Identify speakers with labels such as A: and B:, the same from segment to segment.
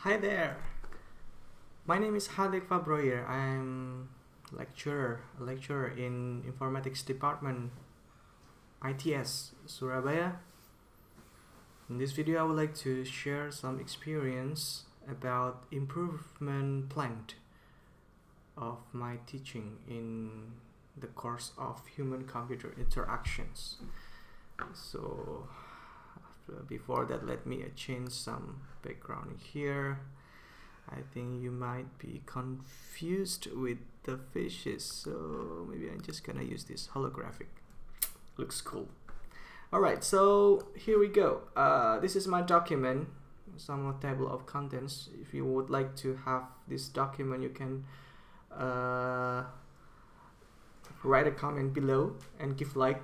A: Hi there. My name is Hadziq Fabroyir. I'm a lecturer in informatics department ITS Surabaya. In this video I would like to share some experience about improvement plan of my teaching in the course of human-computer interactions. So before that, let me change some background here. I think you might be confused with the fishes, so maybe I'm just gonna use this holographic. Looks cool. Alright, so here we go. This is my document, some table of contents. If you would like to have this document, you can write a comment below and give like.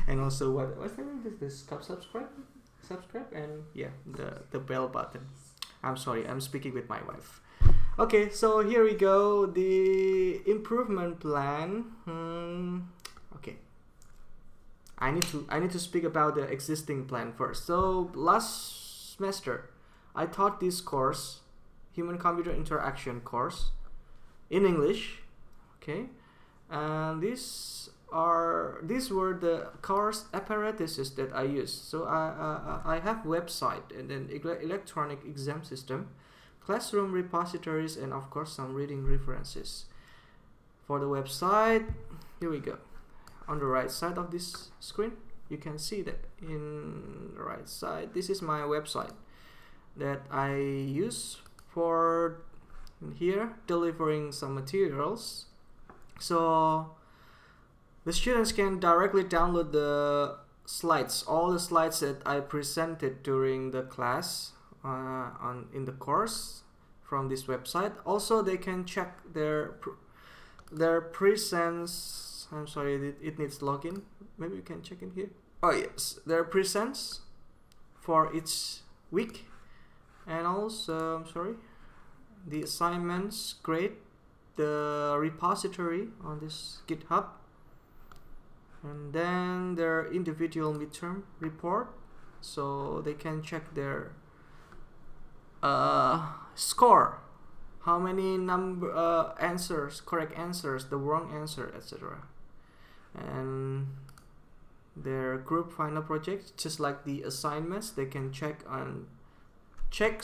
A: And also what's the name? This subscribe and yeah, the bell button. I'm sorry, I'm speaking with my wife. Okay, so here we go. The improvement plan. Okay, I need to speak about the existing plan first. So last semester I taught this course, human-computer interaction course, in English. Okay, and these were the course apparatuses that I used. So I have website and then electronic exam system, classroom repositories, and of course some reading references. For the website, here we go. On the right side of this screen, you can see that in the right side, this is my website that I use for here delivering some materials. So the students can directly download the slides, all the slides that I presented during the class in the course from this website. Also, they can check their presents. I'm sorry, it needs login. Maybe you can check in here. Oh yes, their presents for each week, and also I'm sorry, the assignments grade, the repository on this GitHub. And then their individual midterm report, so they can check their score, how many answers, correct answers, the wrong answer, etc. And their group final project, just like the assignments, they can check,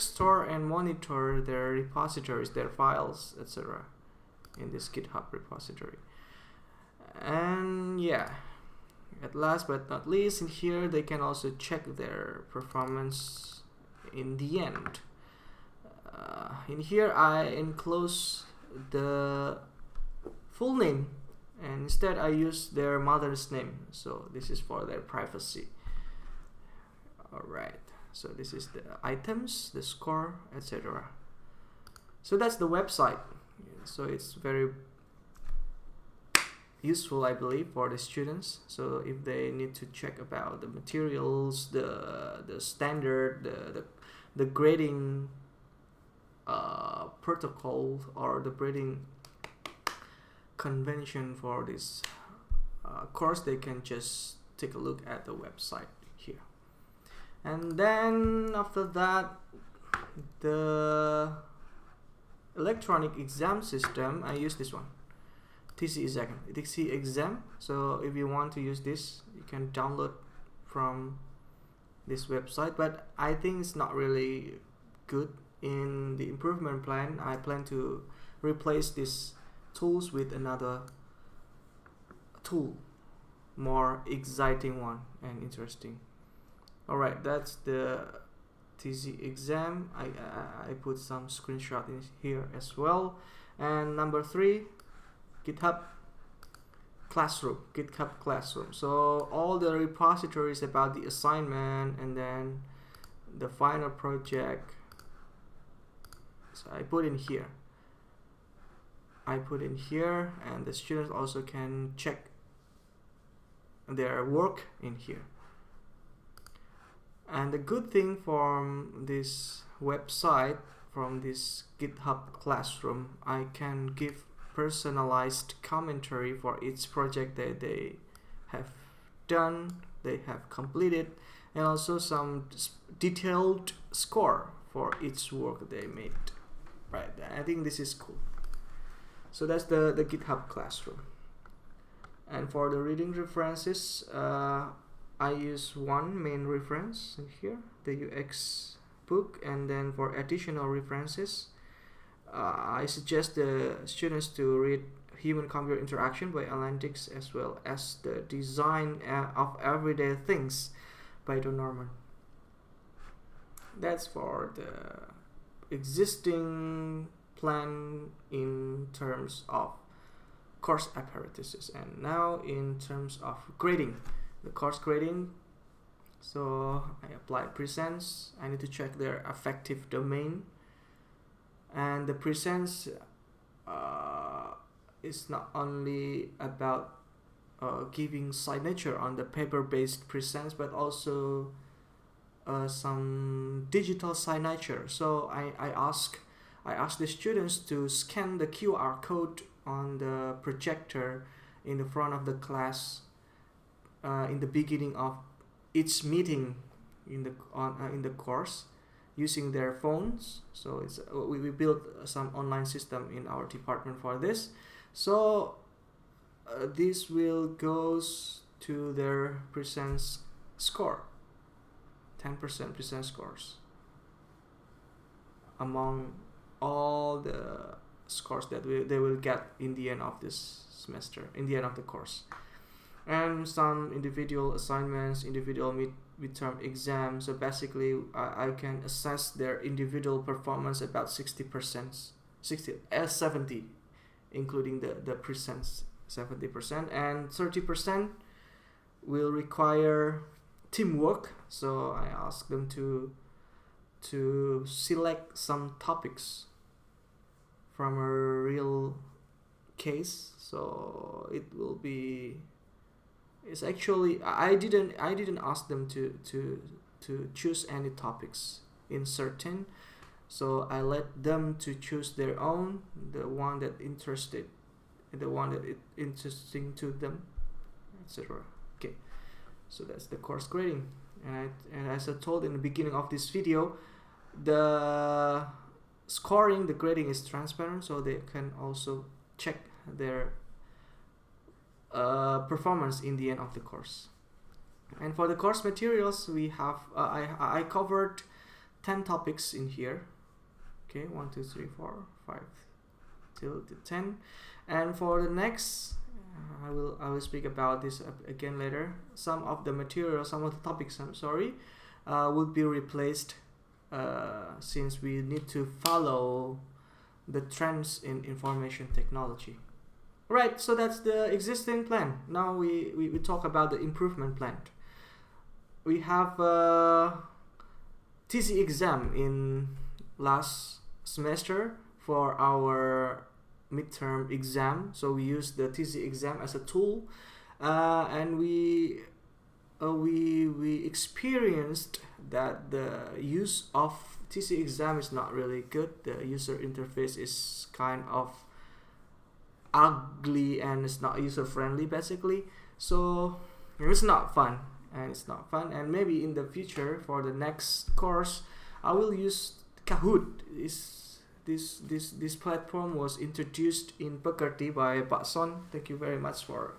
A: store and monitor their repositories, their files, etc. in this GitHub repository. And yeah, at last but not least, in here they can also check their performance in the end. In here I enclose the full name, and instead I use their mother's name, so this is for their privacy. Alright, so this is the items, the score, etc. So that's the website. So it's very useful, I believe, for the students. So if they need to check about the materials, the standard, the grading protocol, or the grading convention for this course, they can just take a look at the website here. And then after that, the electronic exam system, I use this one, TC exam. So if you want to use this, you can download from this website, but I think it's not really good. In the improvement plan, I plan to replace these tools with another tool, more exciting one and interesting. Alright, that's the TC exam. I put some screenshot in here as well. And number 3, GitHub Classroom. So all the repositories about the assignment and then the final project, so I put in here. And the students also can check their work in here. And the good thing from this website, from this GitHub Classroom, I can give personalized commentary for each project that they have done, they have completed, and also some detailed score for each work they made. Right, I think this is cool. So that's the GitHub Classroom. And for the reading references, I use one main reference in here, the UX book, and then for additional references, I suggest the students to read Human-Computer Interaction by Atlantics, as well as the Design of Everyday Things by Don Norman. That's for the existing plan in terms of course apparatuses. And now in terms of grading, the course grading, so I apply presents. I need to check their affective domain, and the presents is not only about giving signature on the paper-based presents, but also some digital signature. So I ask the students to scan the QR code on the projector in the front of the class in the beginning of each meeting in the course, using their phones. So it's we built some online system in our department for this. So this will goes to their presents score, 10% present scores among all the scores that they will get in the end of this semester, in the end of the course. And some individual assignments, individual midterm exams. So basically I can assess their individual performance about 60%, 70, including the presents, 70%, and 30% will require teamwork. So I ask them to select some topics from a real case. So it will be, it's actually, I didn't ask them to choose any topics in certain. So I let them to choose their own, the one that interesting to them, etc. Okay, so that's the course grading. And as I told in the beginning of this video, the scoring, the grading is transparent, so they can also check their performance in the end of the course. And for the course materials, we have I covered 10 topics in here. Okay, 1, 2, 3, 4, 5 till the 10. And for the next, I will speak about this again later. Some of the materials, some of the topics, I'm sorry, will be replaced since we need to follow the trends in information technology. Right, so that's the existing plan. Now we talk about the improvement plan. We have a TC exam in last semester for our midterm exam. So we use the TC exam as a tool, and we experienced that the use of TC exam is not really good. The user interface is kind of ugly and it's not user friendly basically. So it's not fun, and maybe in the future for the next course I will use Kahoot. This platform was introduced in Pekerti by Pak Son. Thank you very much for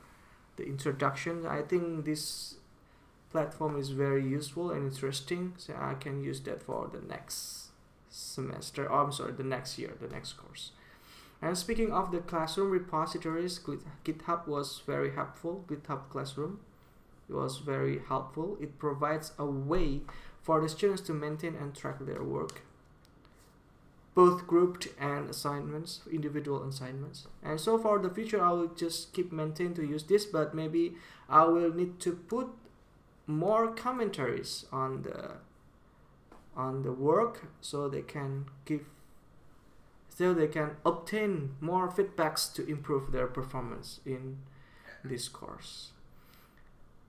A: the introduction. I think this platform is very useful and interesting, so I can use that for the next semester, or I'm sorry, the next year, the next course. And speaking of the classroom repositories, GitHub was very helpful. GitHub Classroom was very helpful. It provides a way for the students to maintain and track their work, both grouped and assignments, individual assignments. And so for the future, I will just keep maintain to use this, but maybe I will need to put more commentaries on the work, so they can obtain more feedbacks to improve their performance in this course.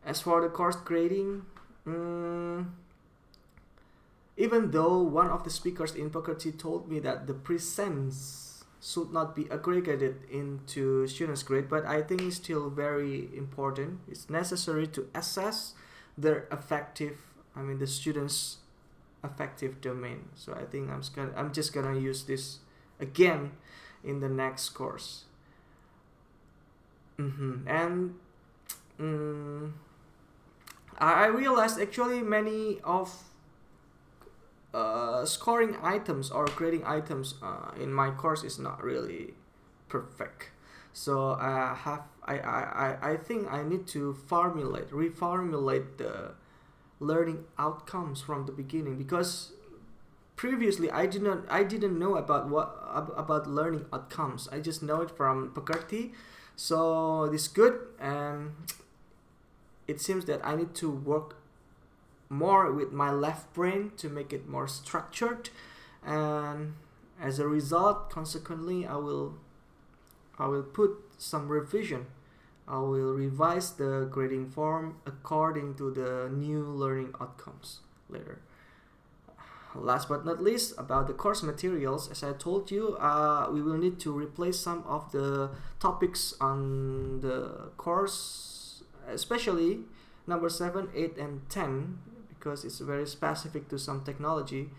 A: As for the course grading, even though one of the speakers in Pekerti told me that the presents should not be aggregated into students' grade, but I think it's still very important. It's necessary to assess their effective, the students' affective domain. So I think I'm just gonna use this again in the next course. And I realized actually many of scoring items or grading items in my course is not really perfect. So I think I need to reformulate the learning outcomes from the beginning, because previously I didn't know about learning outcomes. I just know it from Pekerti. So this good, and it seems that I need to work more with my left brain to make it more structured, and as a result, consequently, I will put some revision. I will revise the grading form according to the new learning outcomes later. Last but not least, about the course materials, as I told you, we will need to replace some of the topics on the course, especially number 7, 8, and 10, because it's very specific to some technology.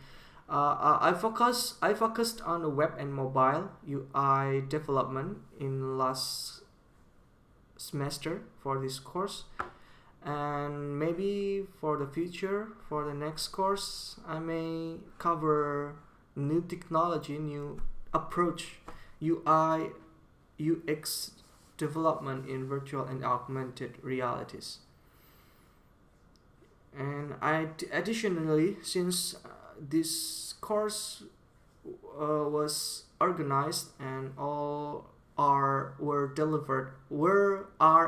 A: I focused on the web and mobile UI development in last semester for this course, and maybe for the future, for the next course, I may cover new technology, new approach, UI UX development in virtual and augmented realities. And additionally, since this course was organized and all are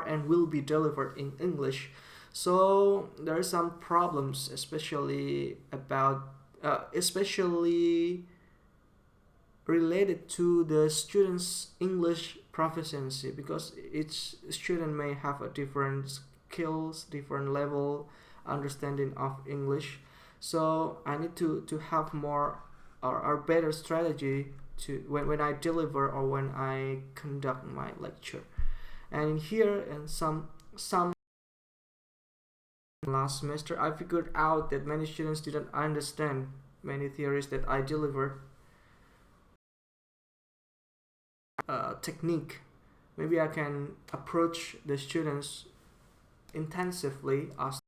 A: and will be delivered in English, so there are some problems, especially related to the students' English proficiency, because each student may have a different skills, different level understanding of English. So I need to have more or better strategy to when I deliver or when I conduct my lecture. And here, in some last semester, I figured out that many students didn't understand many theories that I delivered. Technique, maybe I can approach the students intensively as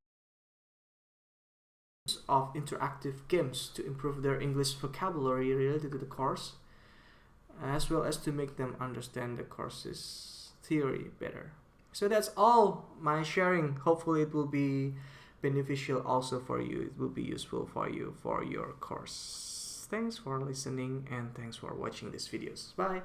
A: of interactive games to improve their English vocabulary related to the course, as well as to make them understand the course's theory better. So that's all my sharing. Hopefully it will be beneficial also for you. It will be useful for you for your course. Thanks for listening and thanks for watching these videos. Bye.